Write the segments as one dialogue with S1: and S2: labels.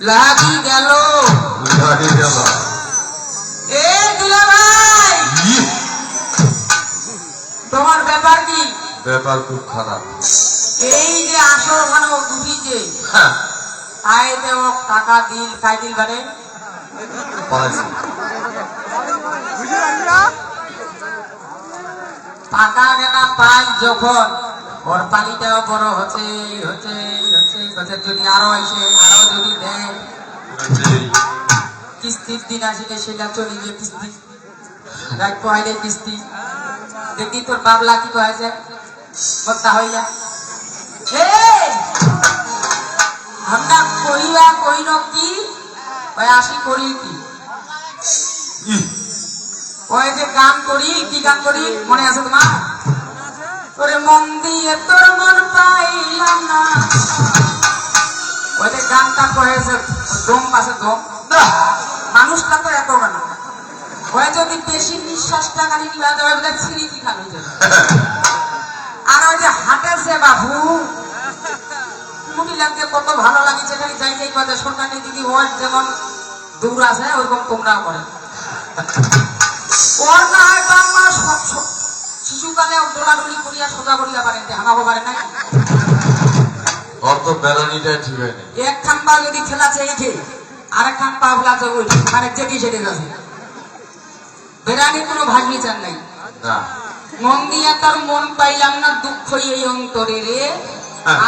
S1: লাগি গেল এ দুলা ভাই তোমার ব্যাপার কি?
S2: ব্যাপার খুব খারাপ।
S1: এই যে আসর ওখানে ও দুটি যে আয় দেও টাকা দিল খাই দিল বারে টাকা কেনা পাই যখন ওর পানিটাও বড় হচ্ছে হচ্ছে হচ্ছে হচ্ছে যদি আরো এসে আরো যদি দেয় কিস্তির দিন আসলে সেটা চলে গিয়ে কিস্তি রাত কয়লে কিস্তি দেখি তোর বাবলা কি কয়েছে বক্তা হইয়া আমরা কইয়া কইল কি ওই আসি করি কি ওই যে গান করি কি গান করি মনে আছে তোমার? তোরে মন দিয়ে তোর মন পাইলাম না ওই যে গানটা কয়েছে দম পাশে দম মানুষটা তো এত গান ওই যদি বেশি নিঃশ্বাসটা খালি নিবা দেবে বোধ ছিঁড়ি খালি যাবে আর ওই যে হাঁটেছে বাবু মহিলাকে কত ভালো লাগছে খালি যাই যাই কথা সরকারি দিদি ওর যেমন দৌড় আছে ওরকম তোমরাও করে ওর না হয় বাম্মা শিশুকালে দোলাদুলি করিয়া সোজা করিয়া পারেন হামাবো পারে না
S2: ওর তো বেড়ানিটা ঠিক হয়নি।
S1: এক খান পা যদি খেলাছে এইঠে আরেক খান পা ফেলাছে ওইঠে আরেক যেটি সেটি আছে বেড়ানি কোনো ভাগ্নি চান নাই
S2: না
S1: মন দিয়া তার মন পাইলাম না দুঃখ এই অন্তরে রে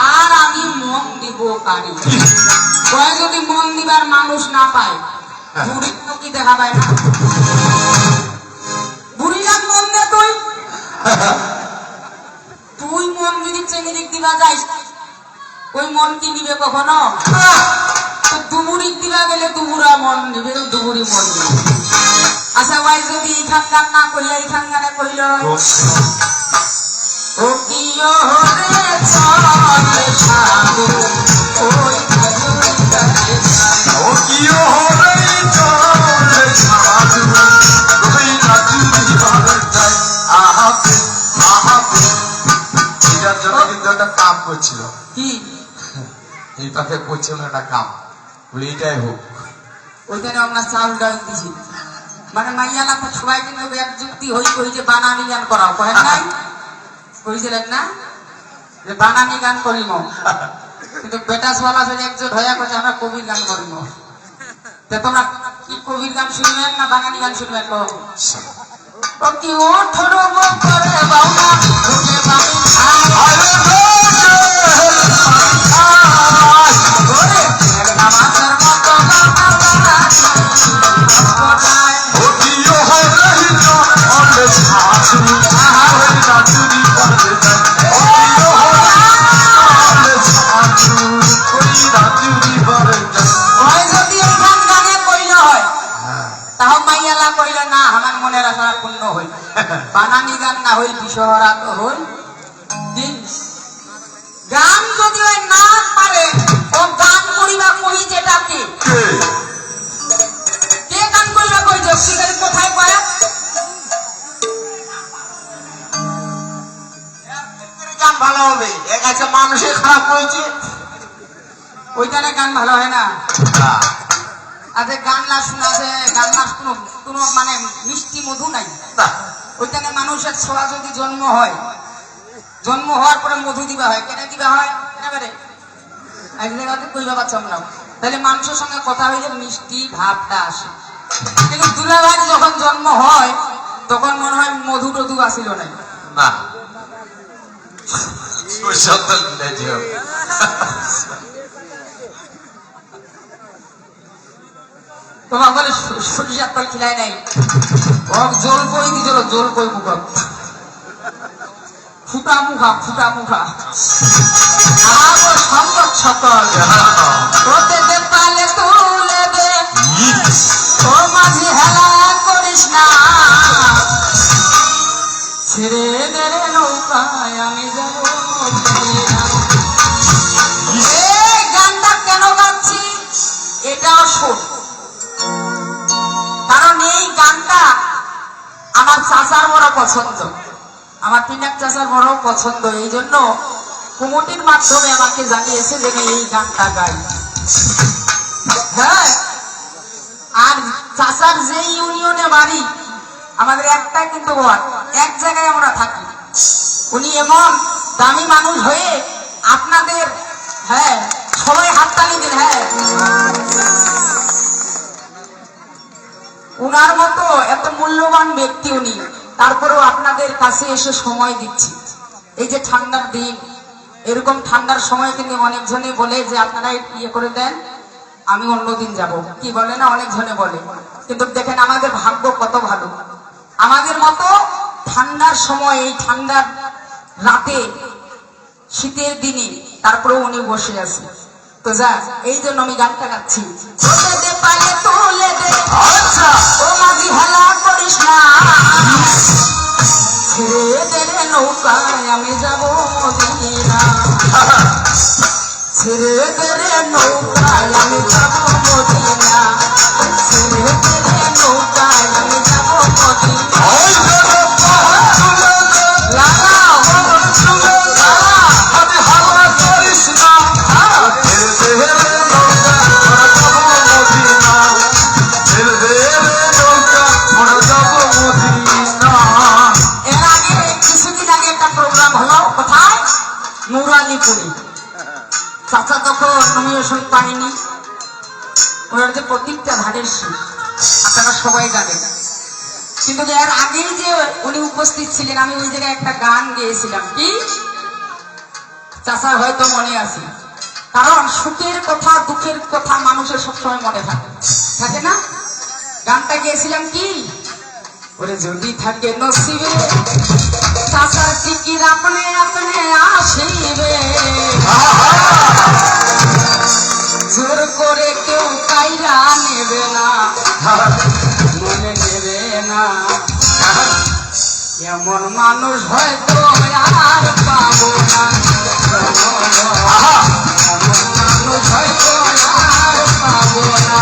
S1: আর আমি মন দিব পারি কয় যদি মন দিবার মানুষ না পায় বুড়ি কি দেখা পায় না বুড়িরা মন দে তুই মন যদি চেঙ্গিরিক দিবা যাইস ওই মন কি নিবে কখনো? দুবুরিক দিবা গেলে দুবুরা মন নিবে দুবুরি মন নিবে। আচ্ছা ভাই যদি এইখান গান না কইয়া এইখান গানে কইল ও কি রে চলে সাধু ওই
S2: ও কি রে চলে সাধু ওই রাজুরি বাজায় আহাতে আহাতে এটার জন্য কিন্তু একটা কাম করছিল
S1: কি
S2: এই পাশে করছিল একটা কাম বলে এইটাই হোক
S1: ওইখানে আমরা চাউল ডাল দিছি মানে মাইয়া না সবাই কিন্তু এক যুক্তি হই কই যে বানানি গান করাও করেন নাই কইছিলেন না যে বানানি গান করিম কিন্তু বেটা সোয়ালা যদি একজন হইয়া কথা আমরা কবির গান করিম তো তোমরা কি কবির গান শুনবেন না বাঙালি গান শুনবেন? ও কি ওঠর করে বাউনা ঢুকে বামি বানানি গান না হইল বিশহরা তো হইল গান যদি ওই না পারে ও গান করিবা কই যেটাকে কে গান করিবা কই যে কোথায় পায় গান ভালো হবে এক আছে মানুষের খারাপ হয়েছে ওইখানে গান ভালো হয় না আচ্ছা গান না শোনাছে গান না কোনো মানে মিষ্টি মধু নাই ওইখানে মানুষের ছোঁয়া যদি জন্ম হয় জন্ম হওয়ার পরে মধু দিবা হয় কেন দিবা হয় এবারে এক জায়গাতে কইবা পাচ্ছাম না তাহলে মানুষের সঙ্গে কথা হইলে মিষ্টি ভাবটা আসে কিন্তু দুলাভাই যখন জন্ম হয় তখন মনে হয় মধু টধু আসিল না
S2: না
S1: তোমার বলে সরিষার তল খিলাই নাই জল কই দিছিল জল কই মুখ ফুটা মুখা ফুটা মুখা সম্পদ সকল ওতে পালে তুলে দে ও মাঝি হেলা করিস না ছেড়ে দে নৌকায় আমি যাব এই গানটা কেন গাচ্ছি এটাও শোন কারণ এই গানটা আমার চাচার বড় পছন্দ আমার পিনাক চাচার বড় পছন্দ এই জন্য কমিটির মাধ্যমে আমাকে জানিয়েছে যে এই গানটা গাই হ্যাঁ, আর চাচার যে ইউনিয়নে বাড়ি আমাদের একটাই কিন্তু ওয়ার্ড, এক জায়গায় আমরা থাকি। উনি এমন দামি মানুষ হয়ে আপনাদের, হ্যাঁ সবাই হাততালি দিন। হ্যাঁ, উনার মতো এত মূল্যবান ব্যক্তি উনি, তারপরেও আপনাদের কাছে এসে সময় দিচ্ছি। এই যে ঠান্ডার দিন, এরকম ঠান্ডার সময় কিন্তু অনেকজনে বলে যে আপনারা ইয়ে করে দেন, আমি অন্যদিন যাব, কি বলে না, অনেকজনে বলে। কিন্তু দেখেন আমাদের ভাগ্য কত ভালো, আমাদের মতো ঠান্ডার সময়, এই ঠান্ডার রাতে, শীতের দিনে, তারপরেও উনি বসে আছে। তো যা, এই জন্য আমি গানটা গাচ্ছি। ও মাঝি হেলা করিস না, ছেড়ে দে রে নৌকায় আমি যাব মদিনা, ছেড়ে দে রে নৌকায় আমি যাব মদিনা, ছেড়ে দে রে নৌকায় আমি যাব মদিনা। চাচা তখন নমিনেশন পাইনি, ওনার যে প্রত্যেকটা ধানের শীত আপনারা সবাই জানেন। কিন্তু এর আগেই যে উনি উপস্থিত ছিলেন, আমি ওই জায়গায় একটা গান গেয়েছিলাম, কি চাচার হয়তো মনে আছে, কারণ সুখের কথা দুঃখের কথা মানুষের সবসময় মনে থাকে, থাকে না? গানটা গেয়েছিলাম কি, ওরে যদি থাকে নসিবে চাচার চিকির আপনে আপনে আসিবে, জোর করে কেউ কাইরা নেবে না, মনে নেবে না, এমন মানুষ হয়তো আর পাবো না, এমন মানুষ হয়তো আর পাবো না।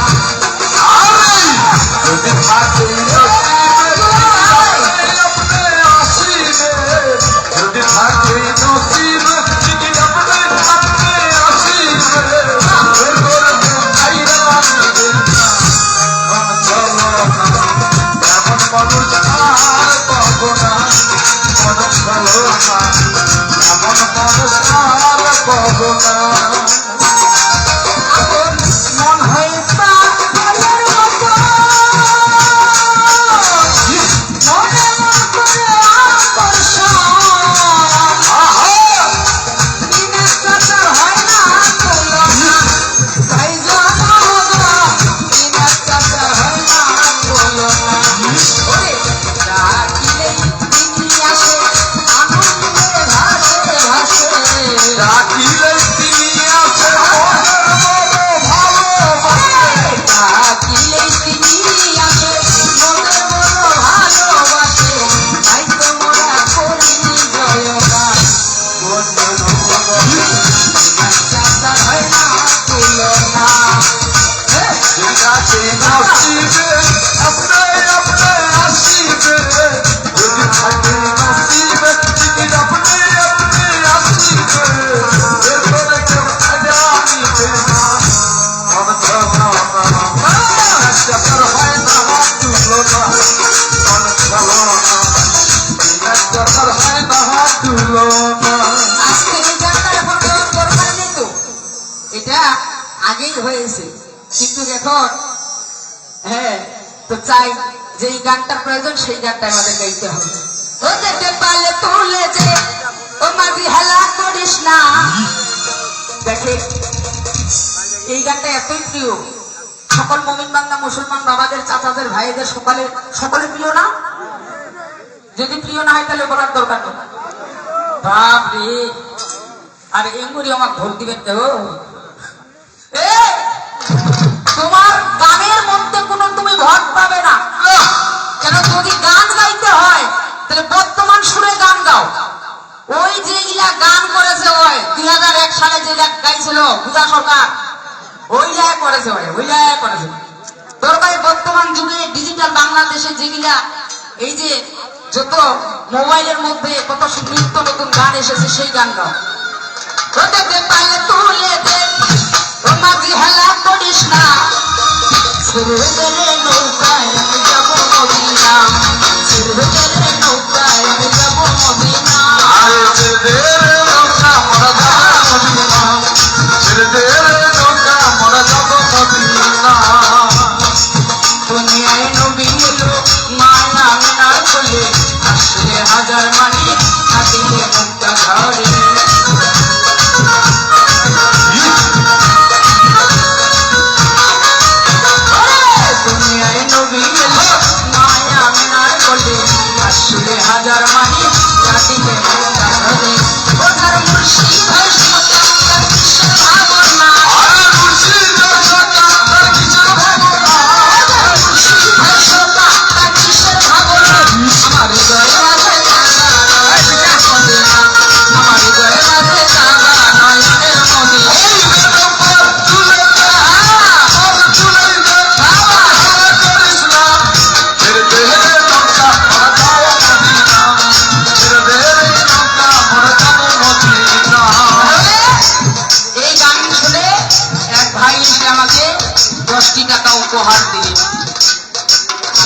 S1: আগেই হয়েছে, কিন্তু এখন হ্যাঁ তো চাই যে গানটার প্রয়োজন সেই গানটা আমাদের গাইতে হবে। ও যেতে পারলে তুলে যে ও মাঝি হেলা করিস না, দেখে এই গানটা এতই প্রিয় সকল মুমিন বাংলা মুসলমান বাবাদের, চাচাদের, ভাইদের, সকলে প্রিয় না? যদি প্রিয় না হয় তাহলে বলার দরকার নেই। বাপ রে, আর এমনি আমার ভোট দিবেন কেউ? তোমার গানের মধ্যে কোনো তুমি ভোট পাবে না, কেন যদি গান গাইতে হয় তাহলে বর্তমান সুরে গান গাও। ওই যেগুলা গান করেছে ওই 2001 সালে যেটা গাইছিল পূজা সরকার, ওইলাই করেছে, ওইলাই করেছে। তোর ভাই বর্তমান যুগে ডিজিটাল বাংলাদেশে যেগুলা এই যে যত মোবাইলের মধ্যে কত নিত্য নতুন গান এসেছে সেই গান গাও। ওদেরকে পাইলে তুলে দে, ও মাঝি হেলা করিস না, ছেড়ে গেলে নৌকায় আমি যাব মদিনা, ছেড়ে গেলে নৌকায় আমি যাব মদিনা।
S2: আরে ছেড়ে রে নৌকা মোরা যাব মদিনা, ছেড়ে রে নৌকা মোরা যাব মদিনা।
S1: দুনিয়ায় নবী এলো মায়া আমিনার কোলে, আসলে হাজার মানি না দিলে মুক্তা ঝরে। দুনিয়ায় নবী এলো মায়া আমিনার কোলে, আসলে হাজার মানি না দিলে মুক্তা ঝরে। ওধার মুর্শিদ হয় সতা তার কিসের ভাবনা,
S2: আরে মুর্শিদ সতা তার কিসের ভাবনা,
S1: ওধার মুর্শিদ হয় সতা তার কিসের ভাবনা। আমার হৃদয়ে আছে কাঁদা নয়নের মদিনা, আমার হৃদয়ে আছে কাঁদা নয়নের মদিনা।
S2: ওই বেদম তুলে দে তুলে দে বাবা করিস না, ছেড়ে রে নৌকা মোরা যাব মদিনা, ছেড়ে রে নৌকা মোরা যাব মদিনা।
S1: এই গান শুনে এক ভাই এসে আমাকে 10টি টাকা উপহার দিলেন।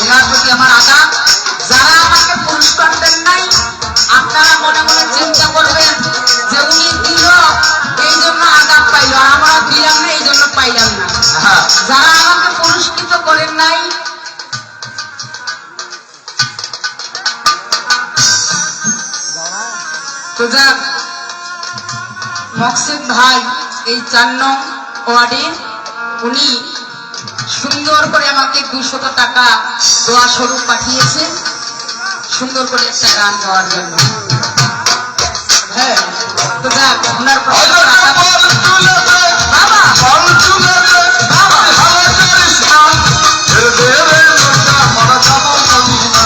S1: ওনার প্রতি আমার আদাব। যারা আমাকে পুরস্কার দেন নাই, আপনারা মনে মনে চিন্তা করবেন যে উনি দিল এই জন্য আদাব পাইল, আর আমরা দিলাম না এই জন্য পাইলাম না।
S2: হ্যাঁ
S1: যারা আমাকে পুরস্কৃত করেন নাই, তো যাক, মকসুদ ভাই এই 4 নং ওয়ার্ডের, উনি সুন্দর করে আমাকে 200 টাকা দোয়া স্বরূপ পাঠিয়েছেন, সুন্দর করে একটা গান গাওয়ার জন্য। হ্যাঁ, তো যাক, ওনার প্রতি
S2: ওই
S1: আমার আদাব।
S2: বল তুলে দে
S1: বাবা
S2: বল তুলে দে বাবা ভালো করিস না, ছেড়ে রে নৌকা মোরা যাব মদিনা,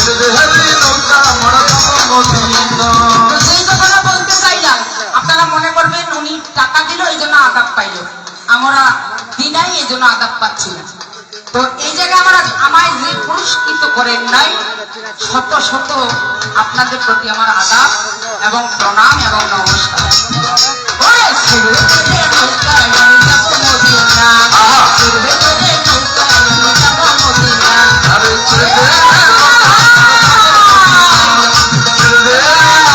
S2: ছেড়ে রে নৌকা মোরা যাব মদিনা।
S1: তো সেই কথাটা বলতে চাইলাম, আপনারা মনে করবেন উনি টাকা দিল এই জন্য আদাব পাইল, আমরা দিনাই এই জন্য আদাব পাচ্ছি না। তো এই জায়গায় আমরা আমায় যে পুরস্কৃত করেন নাই, শত শত আপনাদের প্রতি আমার আদাব এবং প্রণাম এবং নমস্কার। ওরে ছেড়ে গেলে নৌকায় আমি যাব মদিনা, ছেড়ে গেলে নৌকায় আমি যাব মদিনা।
S2: আরে ছেড়ে রে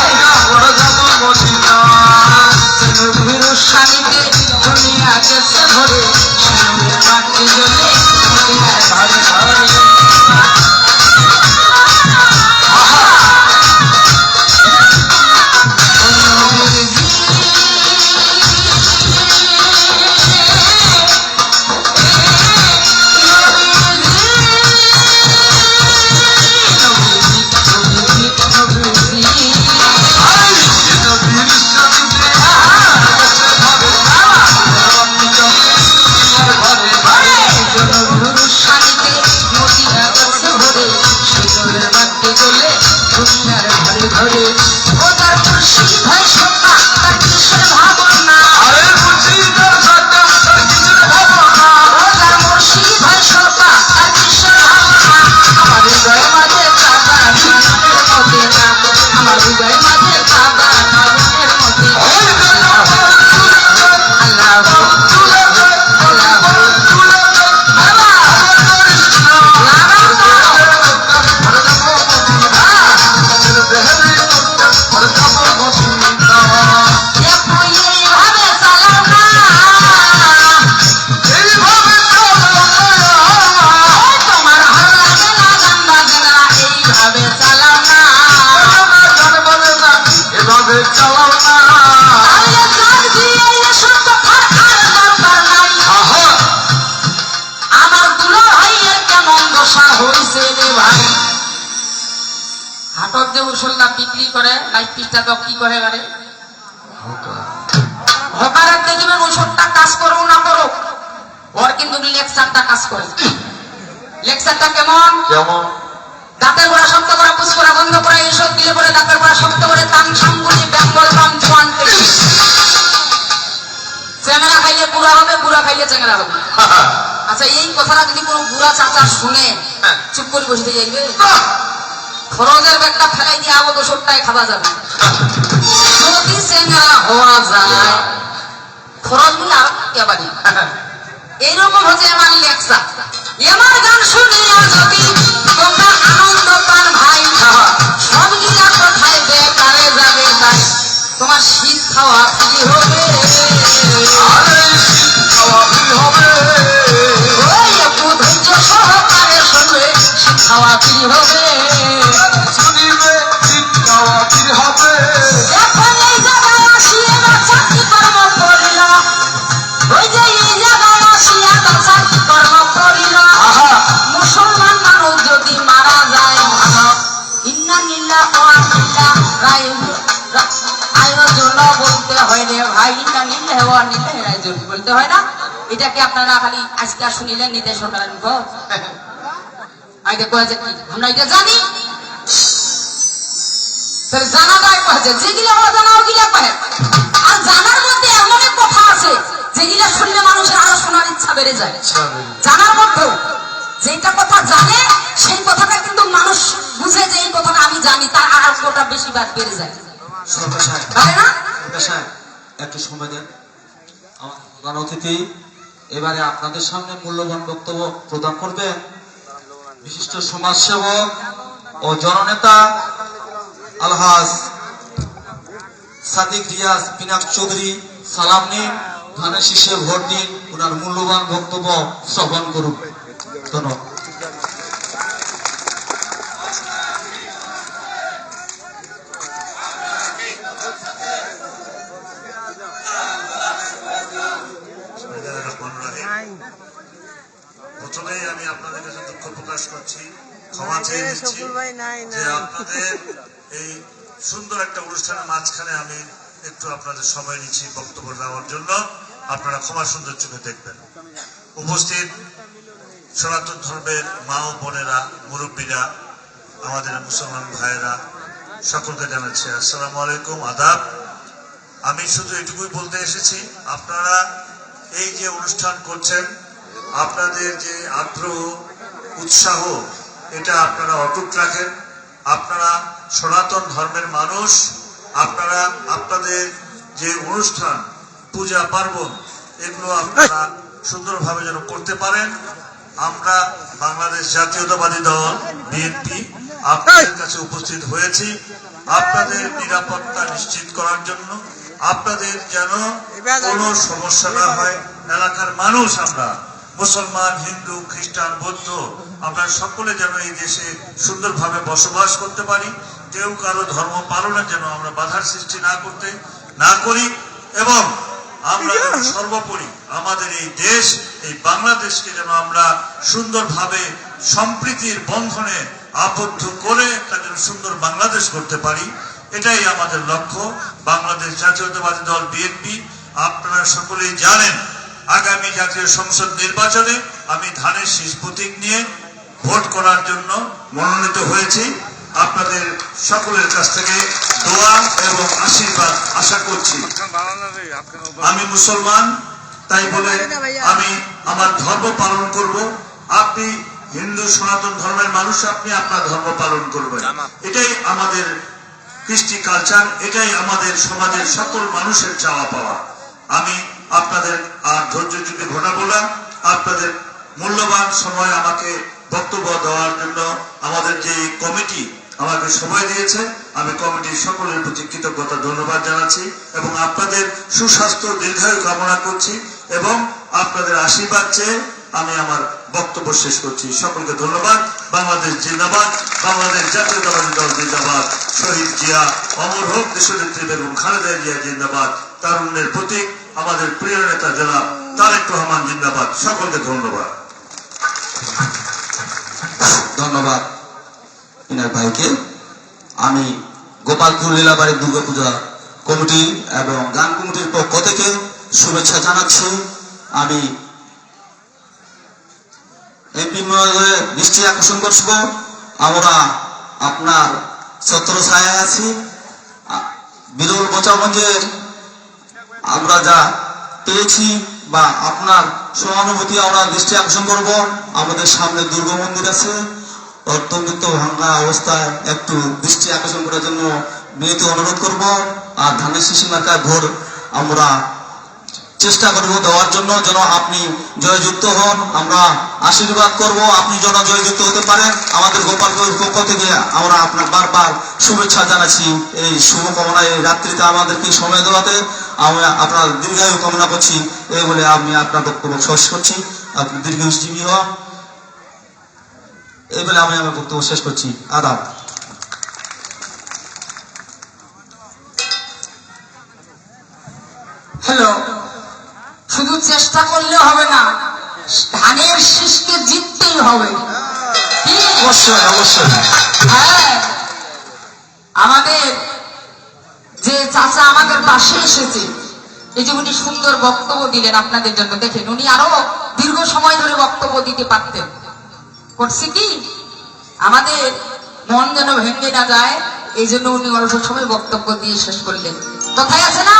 S2: নৌকা মোরা যাব মদিনা।
S1: নবীর শানিতে দুনিয়া গেছে ভরে, শিরোমণি মাটি জ্বলে মদিনার ঘরে ঘরে। হাটত যে মুসল্লা বিক্রি করে লাইফ পিসটা তো কি করে বারে হকারের দেখিবেন ওষুধটা কাজ করো না করো, ওর কিন্তু লেকচারটা কাজ করে। লেকচারটা কেমন?
S2: কেমন?
S1: দাঁতের গোড়া শক্ত করে, পুষ্করা বন্ধ করে, এইসব দিলে পরে দাঁতের গোড়া শক্ত করে, তান সামগুলি বেঙ্গল বাম জোয়ান থেকে চেংড়া খাইলে বুড়া হবে, বুড়া খাইলে চেংড়া হবে। আচ্ছা, এই কথাটা যদি কোনো বুড়া চাচা শুনে চুপ করে বসতে যাইবে, খরচের ব্যাগটা ফেলাই দিয়ে আবো তো সবটাই খাওয়া যাবে। যদি চেংড়া হওয়া যায় খরচ গুলো আর কে বাড়ি এইরকম হচ্ছে আমার লেখা। আমার গান শুনিয়া যদি তোমরা আনন্দ পান ভাই, সবগুলা কোথায় বেকারে যাবে তাই, তোমার শীত খাওয়া ফ্রি হবে।
S2: আরে শীত খাওয়া ফ্রি হবে,
S1: ওই একটু ধৈর্য সহকারে শুনবে, শীত খাওয়া ফ্রি হবে।
S2: শুনিবে শীত খাওয়া ফ্রি হবে।
S1: এখন এই জায়গায় আসিয়ে না চাকরি কর্ম করিল, ওই যে এই জায়গায় আসিয়া তার চাকরি কর্ম করিল।
S2: আহা
S1: মুসলমান মানুষ যদি মারা যায়, ইন্না লিল্লাহ ওয়া ইন্না আয়োজন বলতে হয় রে ভাই, ইন্না লিল্লাহ ওয়া ইন্না আয়োজন বলতে হয় না? এটাকে আপনারা খালি আজকে শুনিলেন নিতে সরকারের মুখ, আগে কয়েছে কি আমরা এটা জানি? তাহলে জানা যায় কয়েছে, যেগুলো অজানা ওগুলা কয়ে। আর জানার মধ্যে এমন এক কথা আছে যেগুলা শুনলে মানুষের আরো শোনার ইচ্ছা বেড়ে যায়। জানার মধ্যেও যেটা কথা জানে সেই কথাটা কিন্তু মানুষ বুঝে যে এই কথাটা আমি জানি, তার আগ্রহটা বেশি বার বেড়ে যায়, তাই না?
S2: একটু সময় দেন। আমার প্রধান অতিথি এবারে আপনাদের সামনে মূল্যবান বক্তব্য প্রদান করবেন বিশিষ্ট সমাজসেবক ও জননেতা আলহাজ সাদিক রিয়াজ পিনাক চৌধুরী। সালাম নিন, ধানের শীষে ভোট দিন, ওনার মূল্যবান বক্তব্য শ্রবণ করুন। ধন্যবাদ।
S3: প্রথমেই আমি আপনাদের কাছে দুঃখ প্রকাশ করছি, ক্ষমা চেয়ে নিচ্ছি যে আপনাদের এই সুন্দর একটা অনুষ্ঠানের মাঝখানে আমি একটু আপনাদের সময় নিচ্ছি বক্তব্য দেওয়ার জন্য। আপনারা ক্ষমা সুন্দর চোখে দেখবেন। উপস্থিত সনাতন ধর্মের মা ও বোনেরা, মুরব্বীরা, আমাদের মুসলমান ভাইয়েরা, সকলকে জানাচ্ছি আসসালামু আলাইকুম, আদাব। আমি শুধু এটুকুই বলতে এসেছি, আপনারা এই যে অনুষ্ঠান করছেন, আপনাদের যে আগ্রহ উৎসাহ, এটা আপনারা অটুট রাখেন। আপনারা সনাতন ধর্মের মানুষ, আপনারা আপনাদের যে অনুষ্ঠান, পূজা পার্বণ, এগুলো আপনারা সুন্দরভাবে যেন করতে পারেন। আমরা বাংলাদেশ জাতীয়তাবাদী দল বিএনপি আপনাদের কাছে উপস্থিত হয়েছি আপনাদের নিরাপত্তা নিশ্চিত করার জন্য, আপনাদের যেন কোনো সমস্যা না হয়। এলাকার মানুষ, আমরা মুসলমান, হিন্দু, খ্রিস্টান, বৌদ্ধ, আমরা সকলে যেন এই দেশে সুন্দরভাবে বসবাস করতে পারি। কেউ কারো ধর্ম পালনের যেন আমরা বাধার সৃষ্টি না করি এবং আমরা সর্বোপরি আমাদের এই দেশ, এই বাংলাদেশকে যেন আমরা সুন্দরভাবে সম্প্রীতির বন্ধনে আবদ্ধ করে একটা যেন সুন্দর বাংলাদেশ করতে পারি, এটাই আমাদের লক্ষ্য। বাংলাদেশ জাতীয়তাবাদী দল বিএনপি, আপনারা সকলেই জানেন আগামী জাতীয় সংসদ নির্বাচনে আমি ধানের শীষ প্রতীক নিয়ে ভোট করার জন্য মনোনীত হয়েছি। আপনাদের সকলের কাছ থেকে দোয়া এবং আশীর্বাদ আশা করছি। আমি মুসলমান, তাই বলে আমি আমার ধর্ম পালন করব। আপনি হিন্দু সনাতন ধর্মের মানুষ, আপনি আপনার ধর্ম পালন করবেন। এটাই আমাদের কৃষ্টি কালচার, এটাই আমাদের সমাজের সকল মানুষের চাওয়া পাওয়া। আমি আপনাদের আর ধৈর্য যুগে ঘটাবো না। আপনাদের মূল্যবান সময় আমাকে বক্তব্য দেওয়ার জন্য আমাদের যে কমিটি আমাকে সময় দিয়েছে, আমি কমিটির সকলের প্রতি কৃতজ্ঞতা ধন্যবাদ জানাচ্ছি এবং আপনাদের সুস্বাস্থ্য দীর্ঘায়ু কামনা করছি এবং আপনাদের আশীর্বাদ চেয়ে আমি আমার বক্তব্য শেষ করছি। সকলকে ধন্যবাদ। বাংলাদেশ জিন্দাবাদ, বাংলাদেশ জাতীয়তাবাদী দল জিন্দাবাদ, শহীদ জিয়া অমর হোক, দেশনেত্রী বেগম খালেদা জিয়া জিন্দাবাদ, তারুণ্যের প্রতীক আমাদের প্রিয় নেতা জনাব তারেক রহমান জিন্দাবাদ। সকলকে ধন্যবাদ।
S2: ধন্যবাদ ইনার ভাইকে। আমি গোপালপুর লীলাবাড়ি দুর্গাপূজা কমিটি এবং গান কমিটির পক্ষ থেকে শুভেচ্ছা জানাচ্ছি। আমি এমপি মহোদয়ের দৃষ্টি আকর্ষণ করব, আমরা আপনার ছত্র ছায়া আছি। বিরল বচাগঞ্জের আমরা যা পেয়েছি বা আপনার সহানুভূতি আমরা দৃষ্টি আকর্ষণ করব। আমাদের সামনে দুর্গা মন্দির আছে, অত্যন্ত ভাঙ্গা অবস্থায় একটু দৃষ্টি আকর্ষণ করার জন্য বিনীত অনুরোধ করব। আর ধানের শীষ মার্কায় ভোট আমরা চেষ্টা করব দেওয়ার জন্য, যেন আপনি জয়যুক্ত হন। আমরা আশীর্বাদ করব আপনি যেন জয়যুক্ত হতে পারেন। আমাদের গোপালপুর পক্ষ থেকে আমরা আপনার বারবার শুভেচ্ছা জানাচ্ছি এই শুভকামনায় এই রাত্রিতে আমাদেরকে সময় দেওয়াতে। আমি আপনার দীর্ঘায়ু কামনা করছি। এই বলে আমি আপনার বক্তব্য শেষ করছি। আপনি দীর্ঘজীবী হন, এই বলে আমি আমার বক্তব্য শেষ করছি। আদাব।
S1: হ্যালো, শুধু চেষ্টা করলে হবে না, ধানের শীষকে জিততেই হবে। কি?
S2: অবশ্যই অবশ্যই।
S1: হ্যাঁ, আমাদের যে চাচা আমাদের পাশে এসেছে, এই যে উনি সুন্দর বক্তব্য দিলেন আপনাদের জন্য, দেখেন উনি আরো দীর্ঘ সময় ধরে বক্তব্য দিতে পারতেন। করছে কি, আমাদের মন যেন ভেঙে না যায়, এই জন্য উনি অল্প সময় বক্তব্য দিয়ে শেষ করলেন। কথাই আছে না,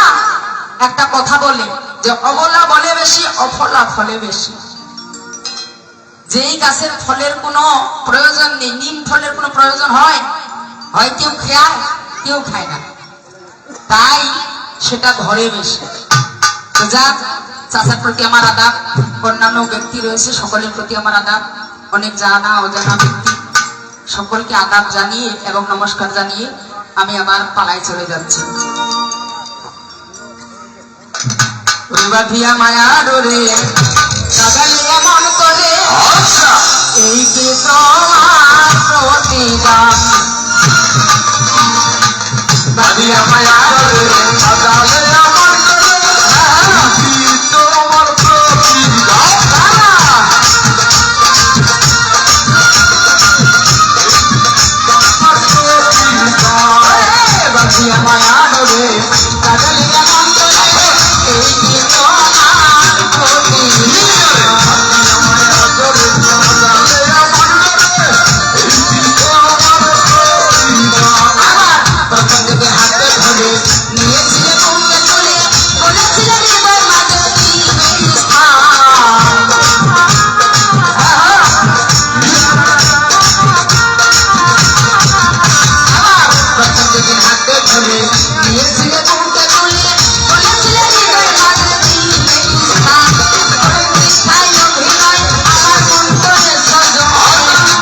S1: একটা কথা বলে যে অবলা বলে বেশি, অফলা ফলে বেশি। যেই গাছের ফলের কোনো প্রয়োজন নেই, নিম ফলের কোনো প্রয়োজন হয়, হয় কেউ খায় কেউ খায় না, তাই সেটা ঘরে বেশি। তো যাক, চাচার প্রতি আমার আদাব, অন্যান্য ব্যক্তি রয়েছে সকলের প্রতি আমার আদাব, অনেক জানা অজানা ব্যক্তি সকলকে আদাব জানিয়ে এবং নমস্কার জানিয়ে আমি আমার পালায় চলে যাচ্ছি। বাঁধিয়া মায়া ডোরে কাগালিয়া মন করে, এই যে তোমার প্রতিদান। বাঁধিয়া মায়া ডোরে কাগালিয়া মন করে,
S2: তোমার প্রতিদান।
S1: বাঁধিয়া মায়া ডোরে কাগালিয়া মন করে, এই যে তোমার প্রতিদান। প্রথম থেকে হাতে ধরে নিয়েছিলে বুকে তুলে, বলেছিলে হৃদয় মাঝে দিবে স্থান। প্রথম থেকে হাতে ধরে নিয়েছিলে বুকে তুলে, বলেছিলে হৃদয় মাঝে দিবে স্থান। মিথ্যায় অভিনয় আমার মন করে সজয়,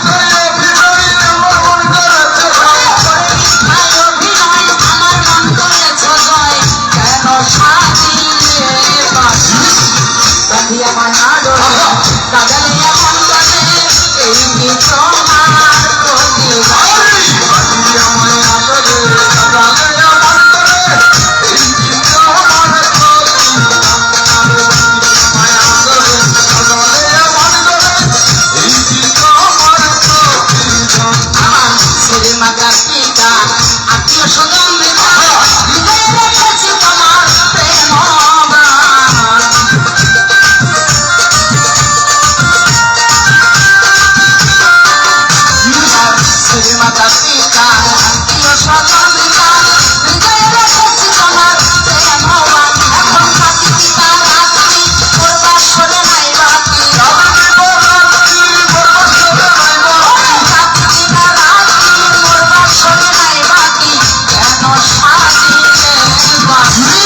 S1: মিথ্যায় অভিনয় আমার মন করে সজয়, কেন সাজিয়ে বাঁধি। বাঁধিয়া মায়া ডোরে কাগালিয়া মন করে, এই যে তোমার প্রতিদান। আমার ছেলে মাতা পিতা আত্মীয় স্বজন হৃদয়ে রেখেছি তোমার প্রেম বাণ। ছেলে মাতা পিতা আত্মীয় স্বজন হৃদয়ে রেখেছি তোমার প্রেম বাণ। এখন থাকি পিতা রাত্রি করবার শোনে নাই বাকি, থাকি পিতা রাত্রি করবার শোনে নাই বাকি, কেন সাজিলে বাঁধি।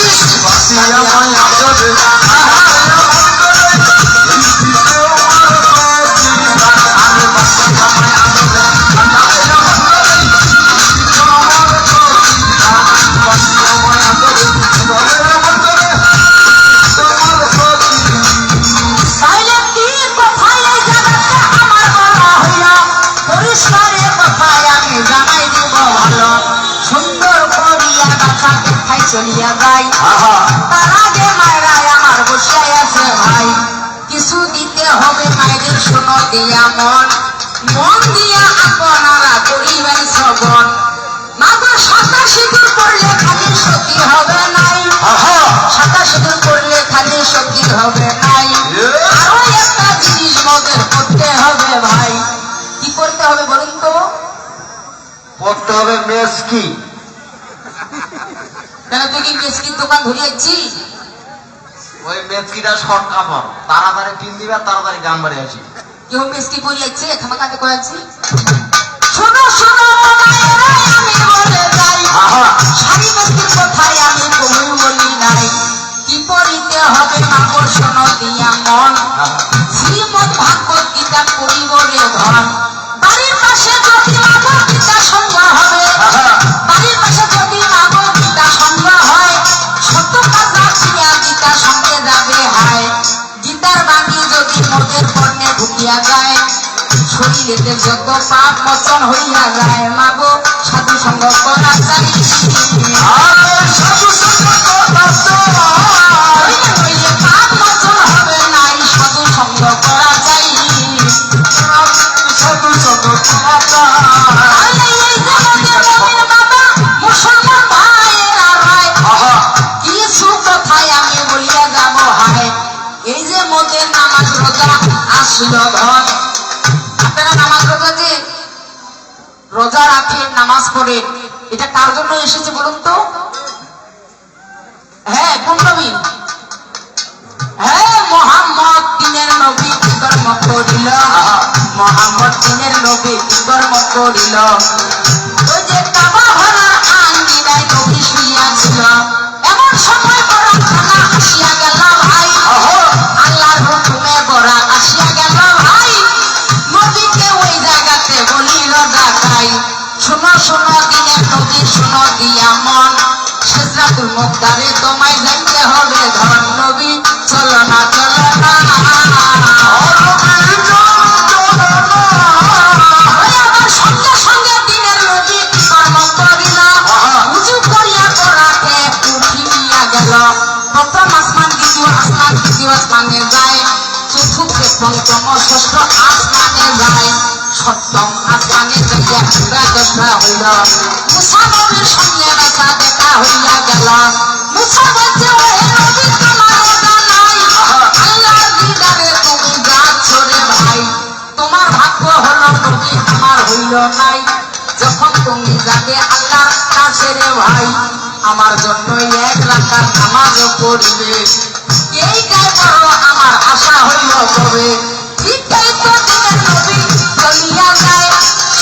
S1: তাইলে কি কোথায় এই জায়গাতে আমার বলা হইয়া, পরিষ্কারে কোথায় আমি জানাই দিব ভালো। সুন্দর করিয়া গাছা দেখাই চলিয়া যাই, তার আগে মায়েরাই আমার বসিয়াই আছে ভাই। কিছু দিতে হবে মায়েদের, শোনো দিয়া মন, মন দিয়া আপনারা করিবেন শ্রবণ। মাগো সাদা সিঁদুর পড়লে খালি সতী হবে নাই, সাদা সিঁদুর পড়লে খালি সতী হবে নাই। আরো একটা জিনিস মদের করতে হবে ভাই। কি করতে হবে বলুন তো?
S2: পড়তে হবে মেস কি?
S1: কেন তুই কি মিষ্টির দোকান ধরিয়েছি?
S2: ওই মেসকিটা শর্ট কাপড়, তাড়াতাড়ি টিন দিবে আর তাড়াতাড়ি গান বাড়ি আসি।
S1: কেউ মিষ্টি পরিয়েছে খামাকাতে করেছি। শোনো শোনো মায়েরাই আমি বলে যাই, শাড়ি মিষ্টির কোথায় আমি কবুল বলি নাই। কি বিপরীতে হবে মাগো শোনো দিয়া মন শ্রীমদ ভাগবত গীতা পড়িব রে ধন বাড়ির পাশে যদি মাগো গীতা সঙ্গ হবে বাড়ির পাশে যদি মাগো গীতা সঙ্গ হয় সত্য কাজ রাখিয়া গীতা সঙ্গে যাবে হায় গীতার বাণী যদি মদের কর্ণে ঢুকিয়া যায় শরীরেতে যত পাপ মোচন হইয়া যায় মাগো সাধু সঙ্গ করা চাই
S2: সাধু সঙ্গ করা চাই,
S1: হইলে পাপ মোচন হবে নাই সাধু সঙ্গ করা চাই
S2: সাধু সঙ্গ করা চাই।
S1: এই যে মদের মমিন বাবা মুসলমান ভাইয়েরা ভাই
S2: আহা,
S1: কিছু কথাই আমি বলিয়া যাব হায় এই যে মদের নামাজ রোজা আসিল ধন আপনারা নামাজ রোজা যে রোজা রাখেন নামাজ পড়েন এটা কার জন্য এসেছে বলুন তো হ্যাঁ কোন নবী হ্যাঁ মোহাম্মদ দিনের নবী কি কর্ম করিল মোহাম্মদ দিনের নবী কি কর্ম করিল ওই যে কাবা ভরা আঙ্গিনায় নবী শুইয়াছিল এমন সময় বড় খানা আসিয়া গেল ভাই আল্লাহর হুকুমে বড় আসিয়া গেল ভাই নবীকে ওই জায়গাতে বলিল ডাকাই শোনো শোনো দিনের নবী শোনো দিয়া মন সিদরাতুল মুনতাহারে তোমায় যাইতে হবে ধন নবী চলো না চলো না ওই আবার সঙ্গে সঙ্গে দিনের নবী কি কর্ম করিল উঁচু করিয়া করাকে উঠিয়া গেল প্রথম আসমান দ্বিতীয় আসমানে যায় চতুর্থ পঞ্চম ষষ্ঠ আসমানে যায় সপ্তম আসমানে যাইয়া পুরা দশটা হইল মুসা নবীর সঙ্গে বেচা দেখা হইয়া গেল মুসা বলছে ও হে নবী তোমার রোজা নাই আল্লাহর দিদারে তুমি যাচ্ছ রে ভাই তোমার ভাগ্য হলো নবী আমার হইল নাই যখন তুমি যাবে আল্লাহর কাছে রে ভাই আমার জন্য এক রাকাত নামাজও পড়িবে এইটাই বড় আমার আশা হইল তবে ঠিকই তো দিনের নবী চলিয়া যায়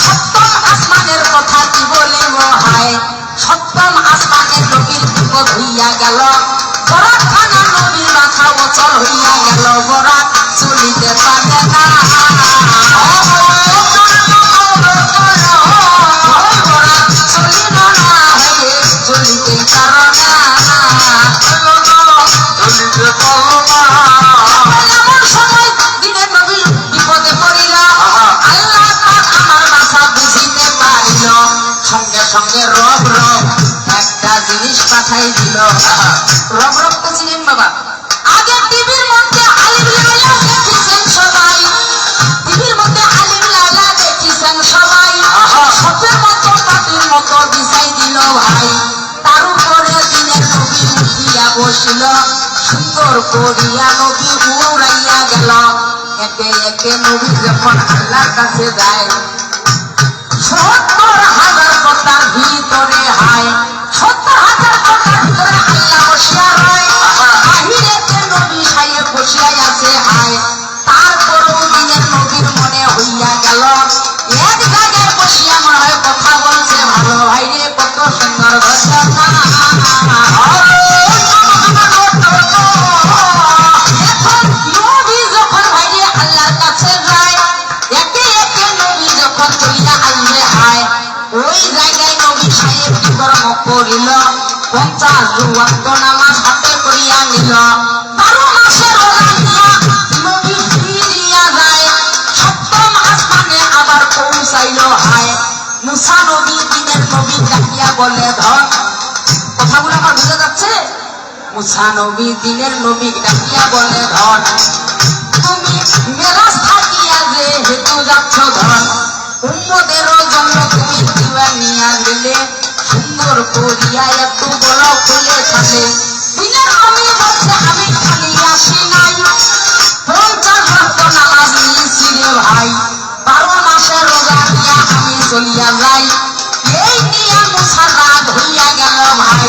S1: সপ্তম আসমানের কথা কি বলিব হায় সপ্তম আসমানের নবীর বিপদ হইয়া গেল বরাত খানা নবীর মাথা অচল হইয়া গেল বরাত চলিতে পারে না বরাত চলিল না হয়ে চলিতেই পারো না
S2: চলিতে পারো না।
S1: এমন সময় দিনের নবী বিপদে পড়িল আল্লাহ পাক আমার মাথা বুঝিতে পারিল সঙ্গে সঙ্গে রব রব একটা জিনিস পাঠাই দিল রব রব তো চিনেন বাবা আগে টিভির মধ্যে আলিম লায়লা দেখিছেন সবাই টিভির মধ্যে আলিম লায়লা দেখিছেন সবাই সপের মতো পাটির মতো বিছাই দিল ভাই তার উপরে দিনের নবী উঠিয়া বসিল সুন্দর করিয়া নবী উড়াইয়া গেল একে একে নবী যখন আল্লাহর কাছে যায় ৭০,০০০ কথার ভিতরে হায় ৭০,০০০ কথার ভিতরে আল্লাহ বসিয়া রয় বাহিরেতে নবী সাহেব বসিয়া আছে হায় তারপরেও দিনের নবীর মনে হইয়া গেল এক জায়গায় বসিয়া মনে হয় কথা বলছে ভালো ভাই রে কত সুন্দর ঘটনা এখন নবী যখন ভাইরে আল্লাহর কাছে যায় একে একে নবী যখন চলিয়া আইলে হায় ওই জায়গায় নবী সাহেব কি কর্ম করিল ৫০ ওয়াক্ত নামাজ হাতে করিয়া নিল ১২ মাসের রোজা নিয়া নবী ফিরিয়া যায় সপ্তম আসমানে আবার পৌঁছাইল হায় মুসা নবী দিনের নবী ডাকিয়া বলে ধন কথাগুলো আমার বোঝা যাচ্ছে মুসা নবী দিনের নবী ডাকিয়া বলে ধন তুমি মেরাজ থাকিয়া যে হেতু যাচ্ছ ধন উম্মতের জন্য তুমি দিওয়ান নিয়া দিলে সুন্দর করিয়া এত বড় খুলে থাকে দিনের নবী বলছে আমি খালি আসি নাই ৫০ ওয়াক্ত নামাজ নিয়েছি রে ভাই ১২ মাসের রোজা নিয়া আমি চলিয়া যাই এই নিয়া মুসা রাগ হইয়া গেল ভাই